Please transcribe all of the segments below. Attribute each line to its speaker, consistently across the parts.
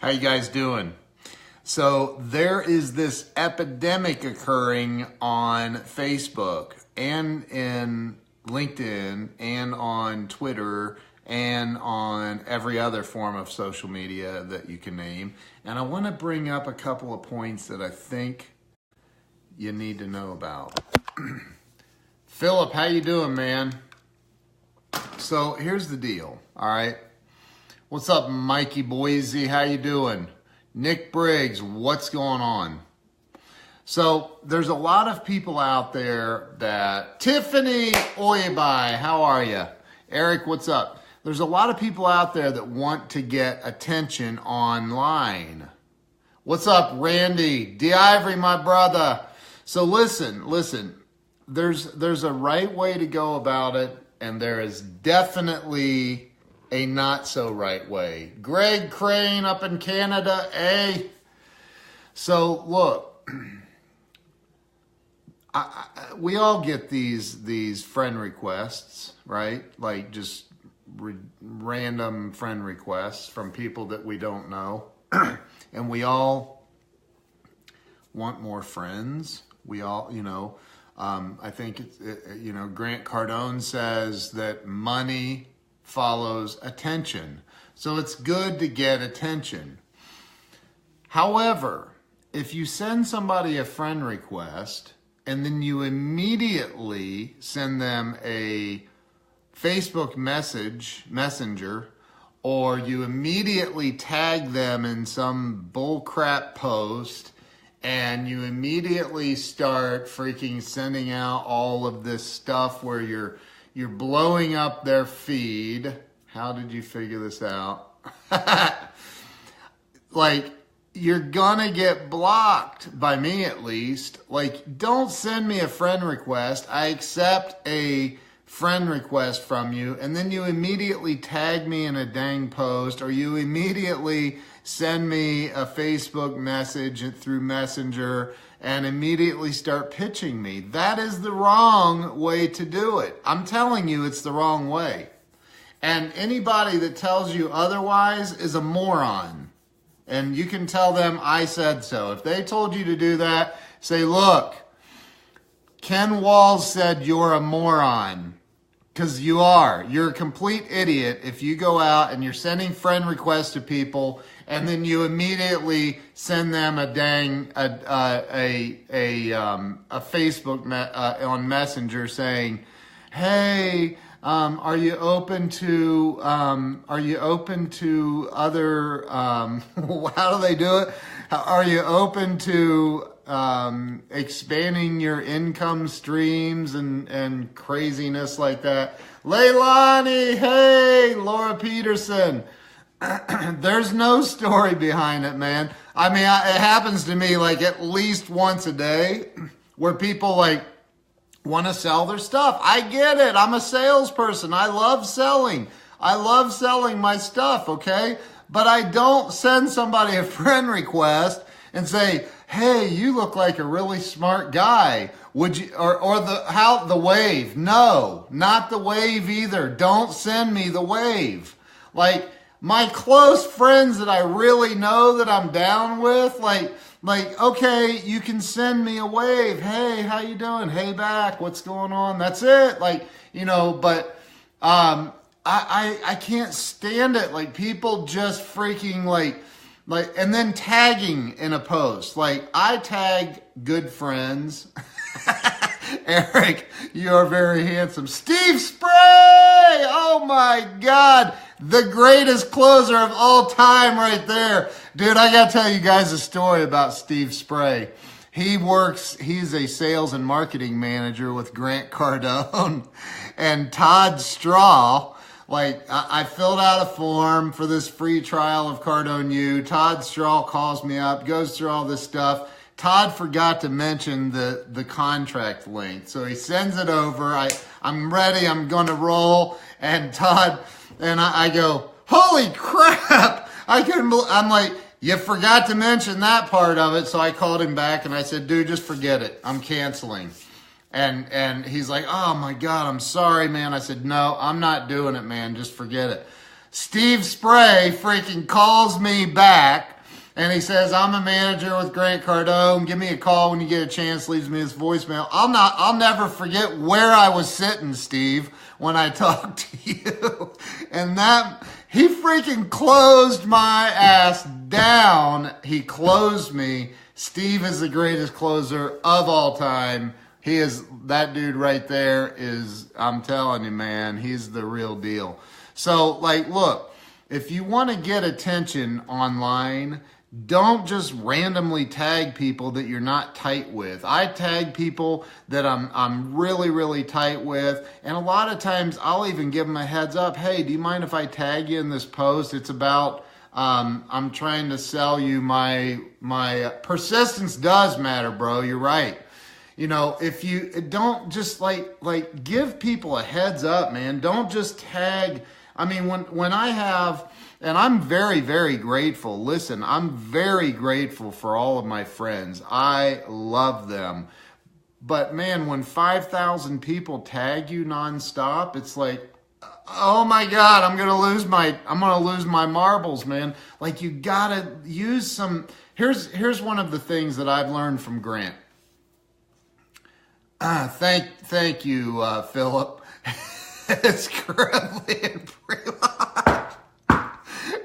Speaker 1: How you guys doing? So there is this epidemic occurring on Facebook and in LinkedIn and on Twitter and on every other form of social media that you can name. And I want to bring up a couple of points that I think you need to know about. Philip, how you doing, man? So here's the deal, all right? What's up, Mikey Boise? How you doing? Nick Briggs, what's going on? So there's a lot of people out there that... Tiffany Oyabai, how are you? Eric, what's up? There's a lot of people out there that want to get attention online. What's up, Randy? D. Ivory, my brother. So listen. There's a right way to go about it, and there is definitely a not so right way. Greg Crane up in Canada, eh? So look, we all get these friend requests, right? Like just random friend requests from people that we don't know. And we all want more friends. We all, I think Grant Cardone says that money follows attention. So it's good to get attention. However, if you send somebody a friend request and then you immediately send them a Facebook messenger, or you immediately tag them in some bullcrap post, and you immediately start freaking sending out all of this stuff where you're blowing up their feed. How did you figure this out? Like, you're gonna get blocked, by me at least. Like, don't send me a friend request. I accept a friend request from you, and then you immediately tag me in a dang post, or you immediately send me a Facebook message through Messenger and immediately start pitching me. That is the wrong way to do it. I'm telling you, it's the wrong way. And anybody that tells you otherwise is a moron. And you can tell them I said so. If they told you to do that, say, look, Ken Walls said you're a moron. Because you are. You're a complete idiot if you go out and you're sending friend requests to people and then you immediately send them a Facebook on Messenger saying, "Hey, are you open to other? How do they do it? Are you open to expanding your income streams and craziness like that?" Leilani, hey, Laura Peterson. There's no story behind it, man. I mean, it happens to me like at least once a day where people like want to sell their stuff. I get it. I'm a salesperson. I love selling. I love selling my stuff, okay? But I don't send somebody a friend request and say, "Hey, you look like a really smart guy. Would you," or the wave? No, not the wave either. Don't send me the wave. Like my close friends that I really know that I'm down with, like, okay, you can send me a wave. Hey, how you doing? Hey back, what's going on? That's it. Like, but I can't stand it. Like people just freaking like, and then tagging in a post. Like I tag good friends. Eric, you are very handsome. Steve Spray! Oh my God. The greatest closer of all time right there. Dude, I gotta tell you guys a story about Steve Spray. He's a sales and marketing manager with Grant Cardone and Todd Straw. Like, I filled out a form for this free trial of Cardone U. Todd Straw calls me up, goes through all this stuff. Todd forgot to mention the contract length. So he sends it over. I'm ready. I'm going to roll. And Todd, and I go, holy crap. I'm like, you forgot to mention that part of it. So I called him back and I said, dude, just forget it. I'm canceling. And he's like, oh my God, I'm sorry, man. I said, no, I'm not doing it, man. Just forget it. Steve Spray freaking calls me back. And he says, I'm a manager with Grant Cardone. Give me a call when you get a chance. Leaves me his voicemail. I'll never forget where I was sitting, Steve, when I talked to you. And he freaking closed my ass down. He closed me. Steve is the greatest closer of all time. That dude right there I'm telling you, man, he's the real deal. So, look, if you want to get attention online, don't just randomly tag people that you're not tight with. I tag people that I'm really, really tight with. And a lot of times I'll even give them a heads up. Hey, do you mind if I tag you in this post? It's about, I'm trying to sell you my persistence does matter, bro. You're right. If you don't just give people a heads up, man, don't just tag. I mean, when I have, and I'm very, very grateful. Listen, I'm very grateful for all of my friends. I love them. But man, when 5,000 people tag you nonstop, it's like, oh my God, I'm gonna lose my marbles, man. You gotta use some. Here's one of the things that I've learned from Grant. Thank you, Philip. It's currently in pre-launch.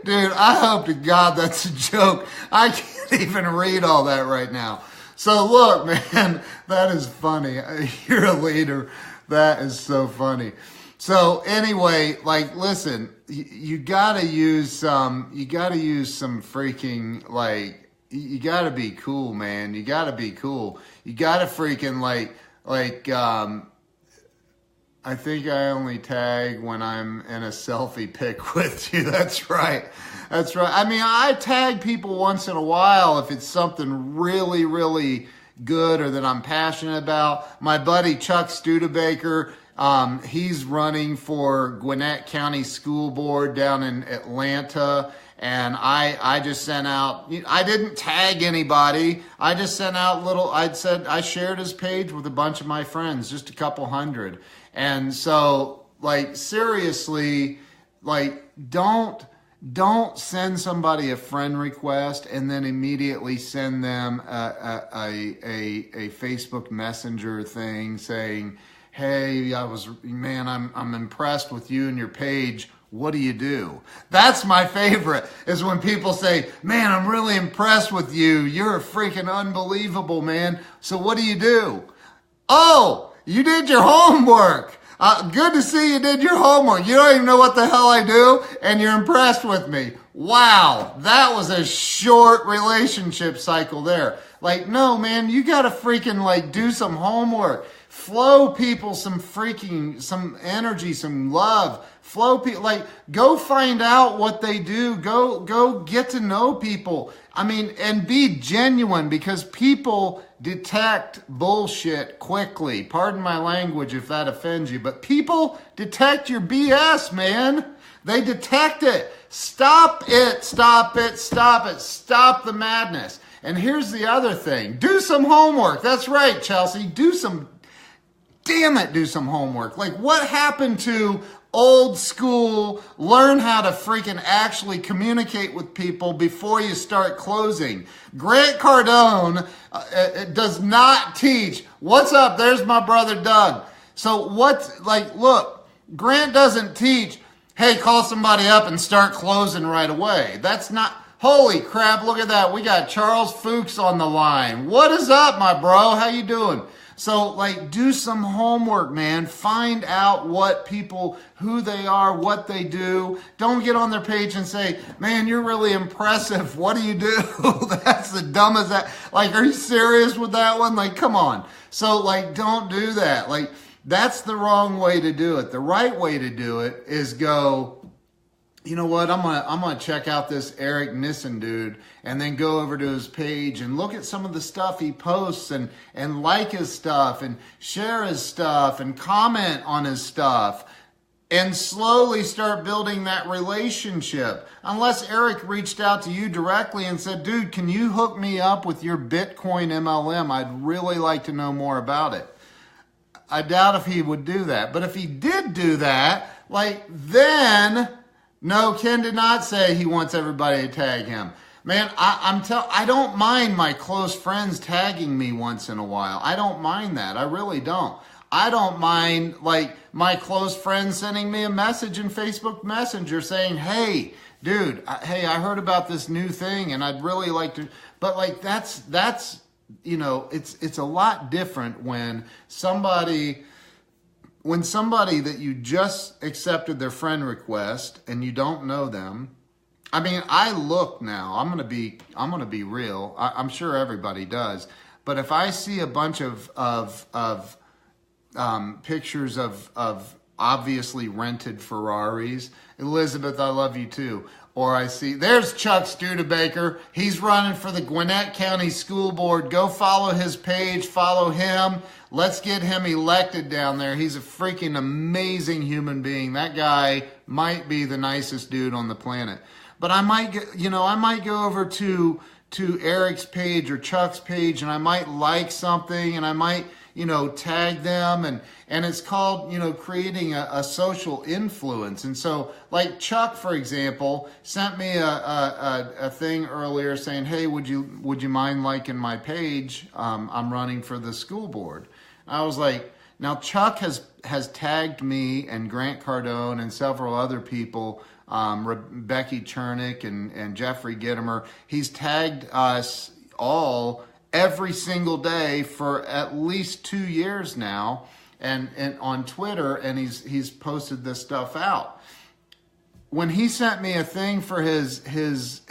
Speaker 1: Dude, I hope to God that's a joke. I can't even read all that right now. So look, man, that is funny. You're a leader. That is so funny. So anyway, listen, you gotta use some freaking, you gotta be cool, man. You gotta be cool. You gotta freaking I think I only tag when I'm in a selfie pic with you. That's right. That's right. I mean, I tag people once in a while if it's something really, really good or that I'm passionate about. My buddy Chuck Studebaker, he's running for Gwinnett County School Board down in Atlanta. And I just sent out, I didn't tag anybody. I just sent out I shared his page with a bunch of my friends, just a couple hundred. And so, seriously, don't send somebody a friend request and then immediately send them a Facebook Messenger thing saying, hey, I'm impressed with you and your page. What do you do? That's my favorite, is when people say, man, I'm really impressed with you. You're freaking unbelievable, man. So what do you do? Oh, you did your homework. Good to see you did your homework. You don't even know what the hell I do, and you're impressed with me. Wow, that was a short relationship cycle there. No, man, you gotta freaking do some homework. Flow people some energy, some love. Flow people, go find out what they do. Go get to know people. I mean, and be genuine, because people detect bullshit quickly. Pardon my language if that offends you, but people detect your BS, man. They detect it. Stop it, stop it, stop it. Stop the madness. And here's the other thing. Do some homework. That's right, Chelsea. Do some homework. What happened to old school, learn how to freaking actually communicate with people before you start closing? Grant Cardone does not teach. What's up? There's my brother Doug. So look, Grant doesn't teach, hey, call somebody up and start closing right away. That's not, holy crap, look at that. We got Charles Fuchs on the line. What is up, my bro? How you doing? So, do some homework, man. Find out who they are, what they do. Don't get on their page and say, man, you're really impressive. What do you do? That's the dumbest. Are you serious with that one? Come on. So, don't do that. That's the wrong way to do it. The right way to do it is go, you know what, I'm gonna check out this Eric Nissen dude, and then go over to his page and look at some of the stuff he posts, and like his stuff and share his stuff and comment on his stuff, and slowly start building that relationship. Unless Eric reached out to you directly and said, dude, can you hook me up with your Bitcoin MLM? I'd really like to know more about it. I doubt if he would do that. But if he did do that, No, Ken did not say he wants everybody to tag him. Man, I don't mind my close friends tagging me once in a while. I don't mind that. I really don't. I don't mind like my close friends sending me a message in Facebook Messenger saying, "Hey, dude, hey, I heard about this new thing and I'd really like to," but like that's you know, it's a lot different when somebody that you just accepted their friend request and you don't know them. I mean, I look now, I'm gonna be real. I'm sure everybody does. But if I see a bunch of pictures of obviously rented Ferraris, Elizabeth, I love you too. Or I see, there's Chuck Studebaker. He's running for the Gwinnett County School Board. Go follow his page, follow him. Let's get him elected down there. He's a freaking amazing human being. That guy might be the nicest dude on the planet. But I might go over to Eric's page or Chuck's page and I might like something and I might, tag them and it's called, creating a social influence. And so like Chuck, for example, sent me a thing earlier saying, "Hey, would you mind liking my page? I'm running for the school board." I was like, now Chuck has tagged me and Grant Cardone and several other people, Becky Chernick and Jeffrey Gittimer. He's tagged us all every single day for at least 2 years now, and on Twitter, and he's posted this stuff out. When he sent me a thing for his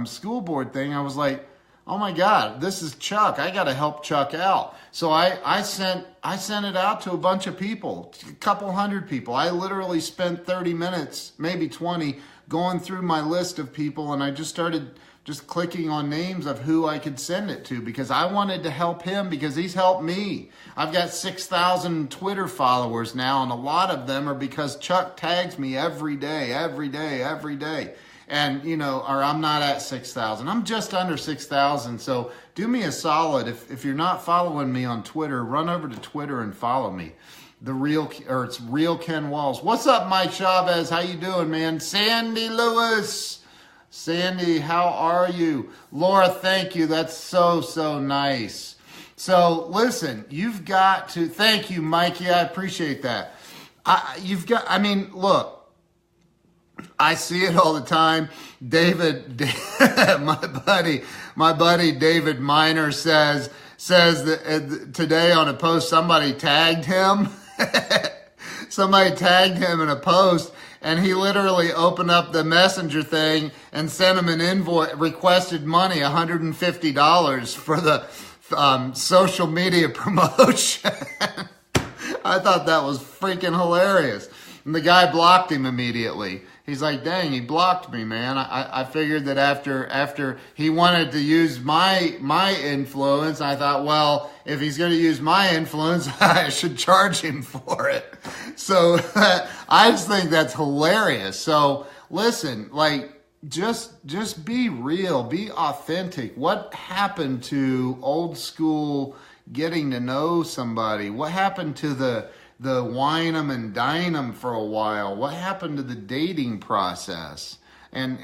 Speaker 1: school board thing, I was like, oh my God, this is Chuck. I got to help Chuck out. So I sent it out to a bunch of people, a couple hundred people. I literally spent 30 minutes, maybe 20, going through my list of people, and I just started clicking on names of who I could send it to because I wanted to help him because he's helped me. I've got 6,000 Twitter followers now, and a lot of them are because Chuck tags me every day. And, or I'm not at 6,000. I'm just under 6,000. So do me a solid. If you're not following me on Twitter, run over to Twitter and follow me. It's Real Ken Walls. What's up, Mike Chavez? How you doing, man? Sandy Lewis. Sandy, how are you? Laura, thank you. That's so nice. So listen, you've got to, thank you, Mikey. I appreciate that. Look, I see it all the time. David, my buddy David Miner says that today on a post, somebody tagged him. Somebody tagged him in a post, and he literally opened up the messenger thing and sent him an invoice, requested money, $150 for the social media promotion. I thought that was freaking hilarious. And the guy blocked him immediately. He's like, dang, he blocked me, man. I figured that after he wanted to use my influence, I thought, well, if he's going to use my influence, I should charge him for it. So I just think that's hilarious. So listen, like, just be real, be authentic. What happened to old school getting to know somebody? What happened to the wine 'em and dine 'em for a while? What happened to the dating process? And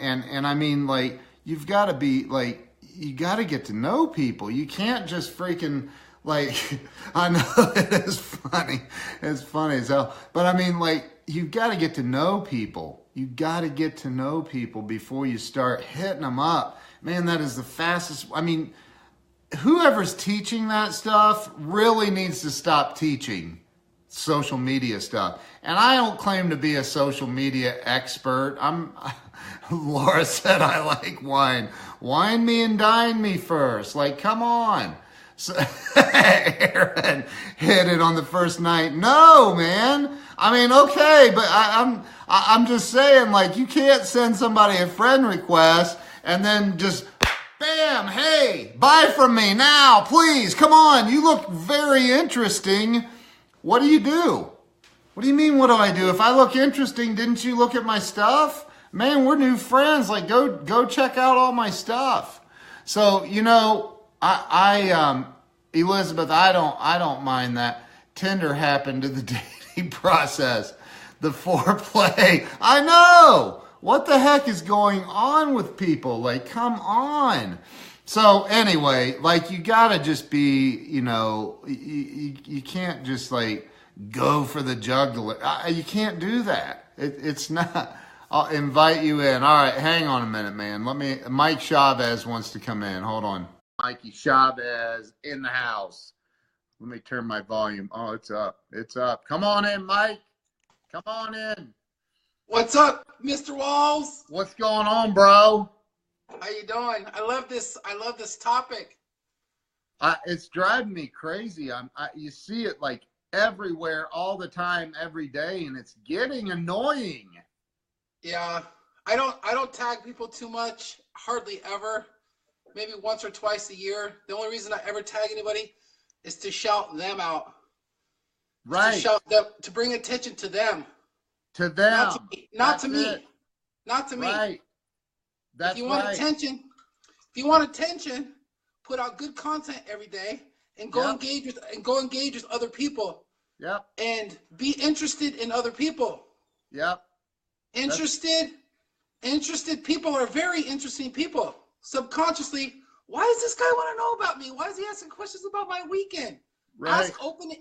Speaker 1: I mean, like, you've got to be like, you got to get to know people. You can't just freaking like, I know it is funny. It's funny as hell. But I mean, like, you've got to get to know people. You got to get to know people before you start hitting them up. Man, that is the fastest. I mean, whoever's teaching that stuff really needs to stop teaching social media stuff. And I don't claim to be a social media expert. Laura said I like wine. Wine me and dine me first. Like, come on. So, Aaron hit it on the first night. No, man. I mean, okay, but I'm just saying, like, you can't send somebody a friend request and then just bam, hey, buy from me now, please. Come on. You look very interesting. What do you do? What do you mean, what do I do? If I look interesting, didn't you look at my stuff? Man, we're new friends. Like, go check out all my stuff. So, Elizabeth, I don't mind that. Tinder happened to the dating process. The foreplay. I know. what the heck is going on with people? Like, come on. So anyway, like you gotta just be, you can't just like go for the jugular. You can't do that. It's not. I'll invite you in. All right, hang on a minute, man. Mike Chavez wants to come in. Hold on. Mikey Chavez in the house. Let me turn my volume. Oh, it's up. It's up. Come on in, Mike. Come on in.
Speaker 2: What's up, Mr. Walls?
Speaker 1: What's going on, bro?
Speaker 2: How you doing? I love this topic.
Speaker 1: It's driving me crazy. You see it like everywhere, all the time, every day, and it's getting annoying.
Speaker 2: Yeah, I don't tag people too much, hardly ever. Maybe once or twice a year. The only reason I ever tag anybody is to shout them out.
Speaker 1: Right.
Speaker 2: To shout them, to bring attention to them.
Speaker 1: To them.
Speaker 2: Not to me. Not to me.
Speaker 1: Right. That's
Speaker 2: if you want attention, put out good content every day and go engage with other people.
Speaker 1: Yep.
Speaker 2: And be interested in other people.
Speaker 1: Yep.
Speaker 2: Interested people are very interesting people. Subconsciously, why does this guy want to know about me? Why is he asking questions about my weekend?
Speaker 1: Right.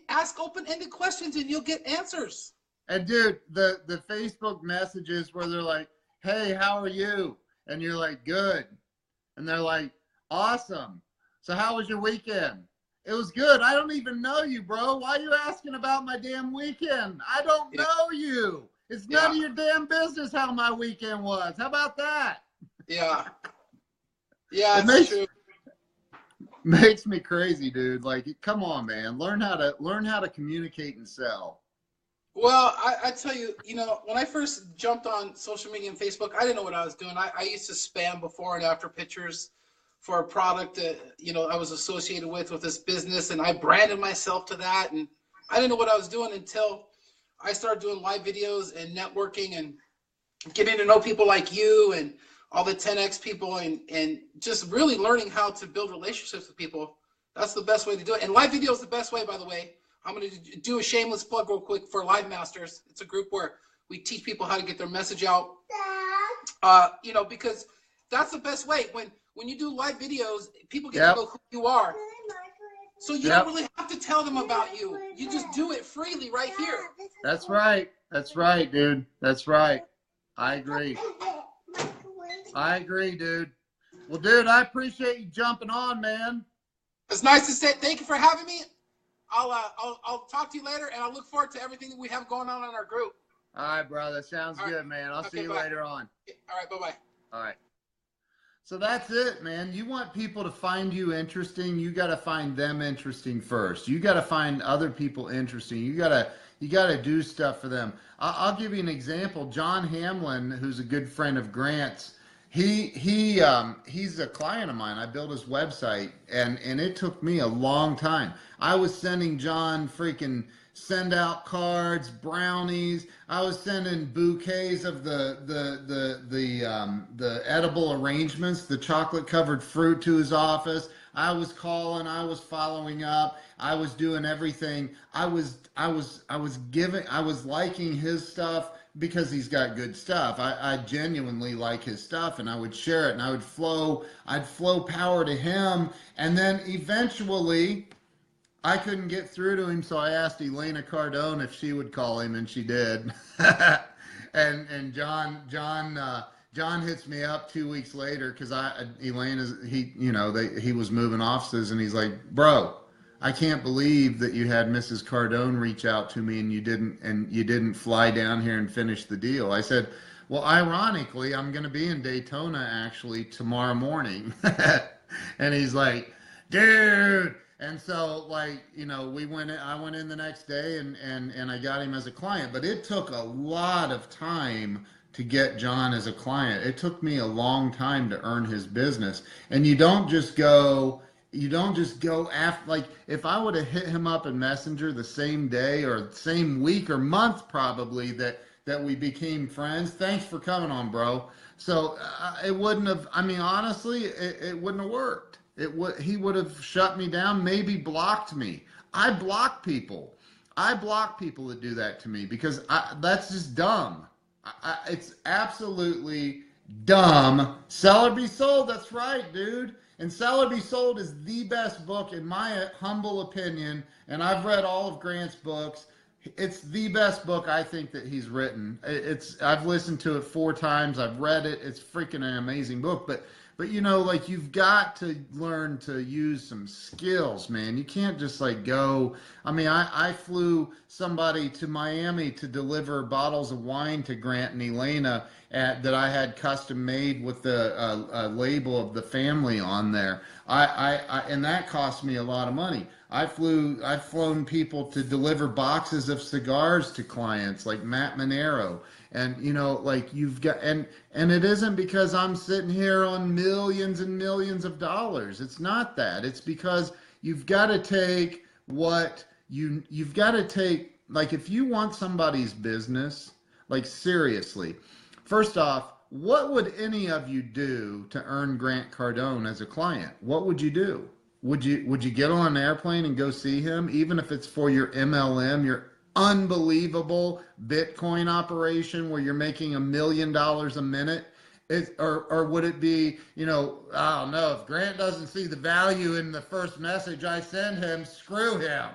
Speaker 2: Ask open-ended questions and you'll get answers.
Speaker 1: And dude, the Facebook messages where they're like, "Hey, how are you?" And you're like, "Good." And they're like, "Awesome. So how was your weekend?" "It was good." "I don't even know you, bro. Why are you asking about my damn weekend? I don't know you. It's none of your damn business how my weekend was. How about that?"
Speaker 2: Yeah. Yeah, it's true.
Speaker 1: Makes me crazy, dude. Like, come on, man. Learn how to communicate and sell.
Speaker 2: Well, I tell you, when I first jumped on social media and Facebook, I didn't know what I was doing. I used to spam before and after pictures for a product that, I was associated with this business, and I branded myself to that, and I didn't know what I was doing until I started doing live videos and networking and getting to know people like you and all the 10X people and just really learning how to build relationships with people. That's the best way to do it. And live video is the best way, by the way. I'm going to do a shameless plug real quick for Live Masters. It's a group where we teach people how to get their message out. Because that's the best way. When you do live videos, people get to know who you are. So you don't really have to tell them about you. You just do it freely right here.
Speaker 1: That's right. That's right, dude. That's right. I agree. I agree, dude. Well, dude, I appreciate you jumping on, man.
Speaker 2: It's nice to say thank you for having me. I'll talk to you later, and I look forward to everything that we have going on in our group.
Speaker 1: All right, bro. That sounds good, man. I'll see you later on.
Speaker 2: All right, bye-bye.
Speaker 1: All right. So that's it, man. You want people to find you interesting, you got to find them interesting first. You got to find other people interesting. You got to do stuff for them. I'll give you an example. John Hamlin, who's a good friend of Grant's, he's a client of mine. I built his website, and it took me a long time. I was sending John freaking send out cards, brownies. I was sending bouquets of the edible arrangements, the chocolate covered fruit to his office. I was calling, I was following up, I was doing everything. I was liking his stuff because he's got good stuff. I genuinely like his stuff, and I would share it, and I'd flow power to him. And then eventually I couldn't get through to him, so I asked Elena Cardone if she would call him, and she did. and John hits me up 2 weeks later because he was moving offices, and he's like, "Bro, I can't believe that you had Mrs. Cardone reach out to me and you didn't fly down here and finish the deal." I said, "Well, ironically, I'm going to be in Daytona actually tomorrow morning." And he's like, "Dude." And so I went in the next day and I got him as a client, but it took a lot of time to get John as a client. It took me a long time to earn his business. And you don't just go after, like, if I would have hit him up in Messenger the same day or same week or month probably that we became friends, "Thanks for coming on, bro." So it wouldn't have, honestly, it wouldn't have worked. He would have shut me down, maybe blocked me. I block people that do that to me because that's just dumb. It's absolutely dumb. Sell or Be Sold. That's right, dude. And Sell or Be Sold is the best book in my humble opinion. And I've read all of Grant's books. It's the best book I think that he's written. I've listened to it 4 times. I've read it. It's freaking an amazing book. But you know, like you've got to learn to use some skills, man. You can't just like go. I mean, I flew somebody to Miami to deliver bottles of wine to Grant and Elena that I had custom made with the label of the family on there. And that cost me a lot of money. I've flown people to deliver boxes of cigars to clients like Matt Monero. And you know, like you've got, and it isn't because I'm sitting here on millions and millions of dollars. It's not that. It's because you've got to take you've got to take, like if you want somebody's business, like seriously, first off, what would any of you do to earn Grant Cardone as a client? What would you do? Would you get on an airplane and go see him, even if it's for your MLM, your unbelievable Bitcoin operation where you're making $1 million a minute? Or would it be, you know, I don't know, if Grant doesn't see the value in the first message I send him, screw him.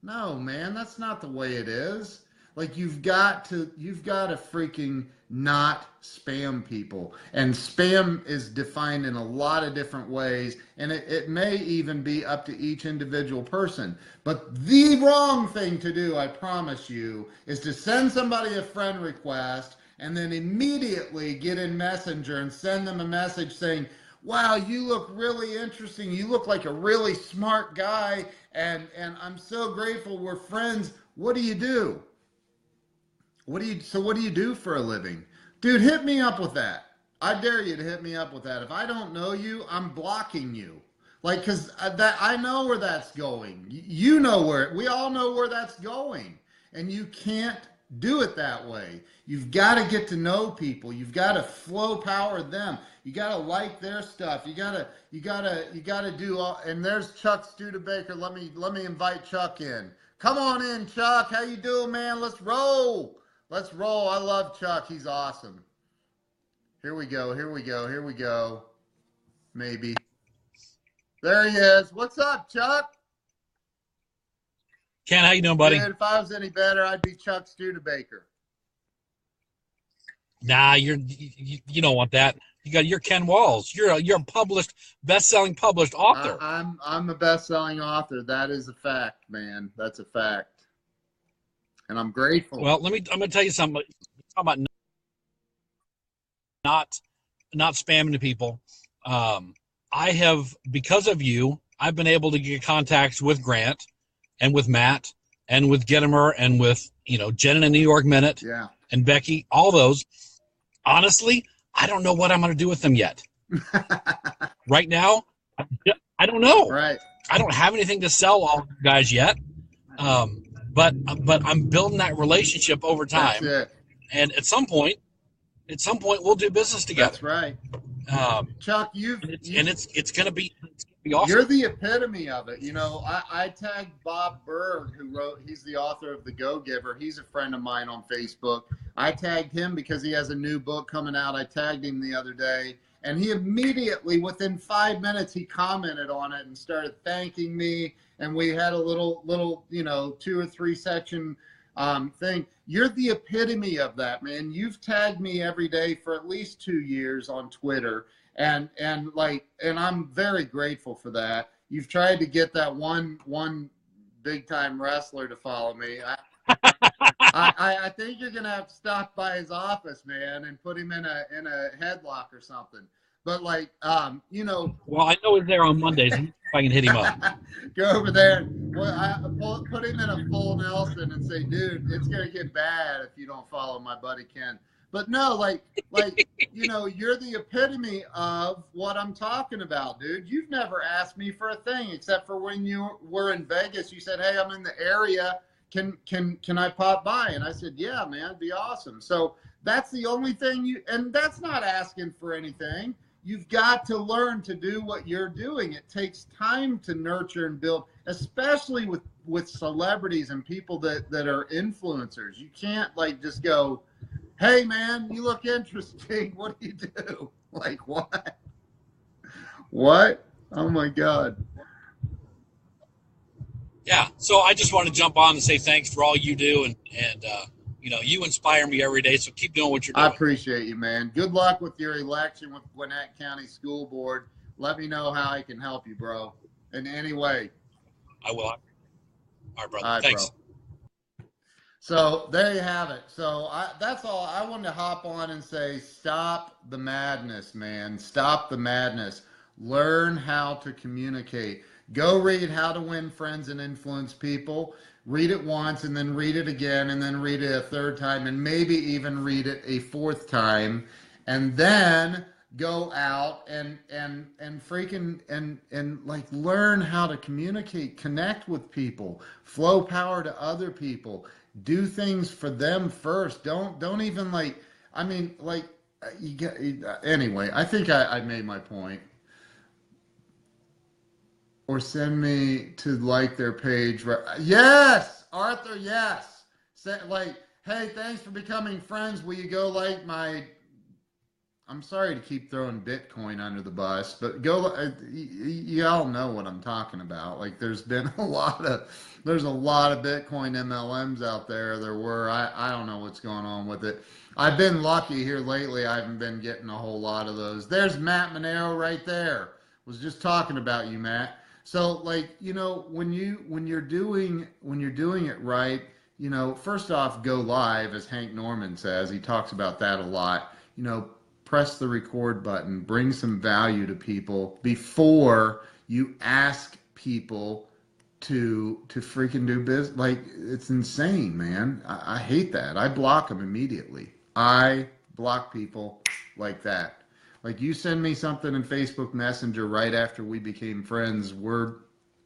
Speaker 1: No, man, that's not the way it is. Like you've got to freaking not spam people. And spam is defined in a lot of different ways, and it may even be up to each individual person. But the wrong thing to do, I promise you, is to send somebody a friend request and then immediately get in Messenger and send them a message saying, wow, you look really interesting. You look like a really smart guy, and I'm so grateful we're friends. What do you do? What do you do for a living? Dude, hit me up with that. I dare you to hit me up with that. If I don't know you, I'm blocking you. Like, cause I know where that's going. You know we all know where that's going. And you can't do it that way. You've got to get to know people. You've got to flow power them. You got to like their stuff. You got to do all, and there's Chuck Studebaker. Let me invite Chuck in. Come on in, Chuck. How you doing, man? Let's roll. Let's roll. I love Chuck. He's awesome. Here we go. Here we go. Here we go. Maybe. There he is. What's up, Chuck?
Speaker 3: Ken, how you doing, buddy?
Speaker 1: Dude, if I was any better, I'd be Chuck Studebaker.
Speaker 3: Nah, you don't want that. You're Ken Walls. You're a published, best-selling published author.
Speaker 1: I'm a best-selling author. That is a fact, man. That's a fact. And I'm grateful.
Speaker 3: Well, I'm going to tell you something. Talk about not spamming to people. I have, because of you, I've been able to get contacts with Grant and with Matt and with Gedimer and with, Jen in the New York Minute,
Speaker 1: yeah,
Speaker 3: and Becky, all those. Honestly, I don't know what I'm going to do with them yet. Right now, I don't know.
Speaker 1: Right.
Speaker 3: I don't have anything to sell all you guys yet. But I'm building that relationship over time.
Speaker 1: That's it.
Speaker 3: And at some point we'll do business together.
Speaker 1: That's right. Chuck,
Speaker 3: it's going to be awesome.
Speaker 1: You're the epitome of it. I tagged Bob Berg, he's the author of The Go-Giver. He's a friend of mine on Facebook. I tagged him because he has a new book coming out. I tagged him the other day, and he immediately, within 5 minutes, he commented on it and started thanking me. And we had a little 2 or 3 section thing. You're the epitome of that, man. You've tagged me every day for at least 2 years on Twitter. And I'm very grateful for that. You've tried to get that one big time wrestler to follow me. I think you're gonna have to stop by his office, man, and put him in a headlock or something. But
Speaker 3: well, I know he's there on Mondays. If I can hit him up.
Speaker 1: Go over there. Put him in a full Nelson and say, dude, it's gonna get bad if you don't follow my buddy Ken. But no, you're the epitome of what I'm talking about, dude. You've never asked me for a thing except for when you were in Vegas. You said, hey, I'm in the area. Can I pop by? And I said, yeah, man, it'd be awesome. So that's the only thing and that's not asking for anything. You've got to learn to do what you're doing. It takes time to nurture and build, especially with celebrities and people that are influencers. You can't just go, Hey man, you look interesting. What do you do? Like what? What? Oh my God.
Speaker 3: Yeah. So I just want to jump on and say thanks for all you do, and you inspire me every day. So keep doing what you're
Speaker 1: I
Speaker 3: doing.
Speaker 1: appreciate you, man. Good luck with your election with Gwinnett County School Board. Let me know how I can help you, bro, in any way.
Speaker 3: I will. All right, brother.
Speaker 1: All right,
Speaker 3: Thanks.
Speaker 1: bro. So there you have it. So that's all. I wanted to hop on and say, stop the madness, man. Stop the madness. Learn how to communicate. Go read How to Win Friends and Influence People. Read it once and then read it again and then read it a third time and maybe even read it a fourth time. And then go out and freaking and like learn how to communicate, connect with people, flow power to other people, do things for them first. Don't even like, I mean, like you get anyway. I think I made my point. Or send me to like their page. Yes, Arthur. Yes. Say, like, hey, thanks for becoming friends. Will you go like my? I'm sorry to keep throwing Bitcoin under the bus, but go. Y'all know what I'm talking about. Like, there's been there's a lot of Bitcoin MLMs out there. There were. I don't know what's going on with it. I've been lucky here lately. I haven't been getting a whole lot of those. There's Matt Monero right there. Was just talking about you, Matt. So like, when you're doing it right, first off, go live, as Hank Norman says. He talks about that a lot. Press the record button, bring some value to people before you ask people to freaking do business. Like, it's insane, man. I hate that. I block them immediately. I block people like that. Like, you send me something in Facebook Messenger right after we became friends, we're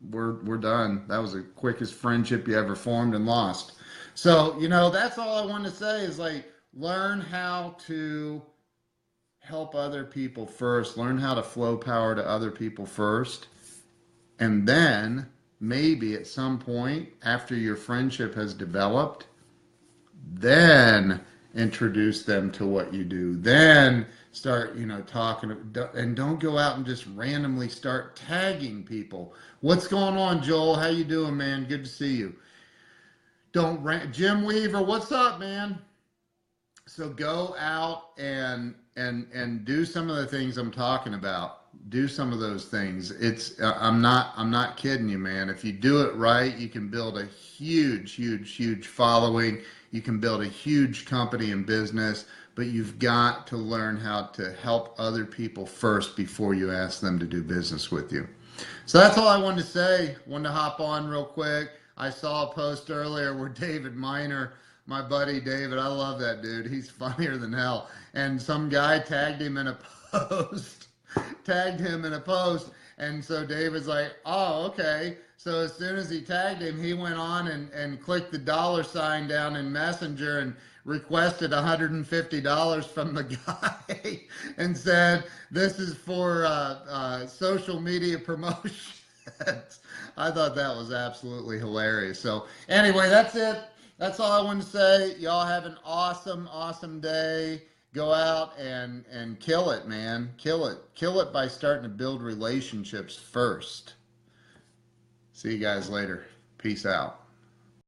Speaker 1: done. That was the quickest friendship you ever formed and lost. So, that's all I want to say is like, learn how to help other people first, learn how to flow power to other people first, and then maybe at some point after your friendship has developed, then introduce them to what you do. Then start, talking, and don't go out and just randomly start tagging people. What's going on, Joel? How you doing, man? Good to see you. Jim Weaver, what's up, man? So go out and do some of the things I'm talking about. Do some of those things. I'm not kidding you, man. If you do it right, you can build a huge following. You can build a huge company and business, but you've got to learn how to help other people first before you ask them to do business with you. So that's all I wanted to say. Wanted to hop on real quick. I saw a post earlier where David Miner, my buddy David, I love that dude. He's funnier than hell. And some guy tagged him in a post. And so David's like, oh, okay. So as soon as he tagged him, he went on and clicked the $ down in Messenger and requested $150 from the guy and said, this is for social media promotion. I thought that was absolutely hilarious. So anyway, that's it. That's all I wanted to say. Y'all have an awesome day. Go out and kill it, man. Kill it by starting to build relationships first. See you guys later. Peace out.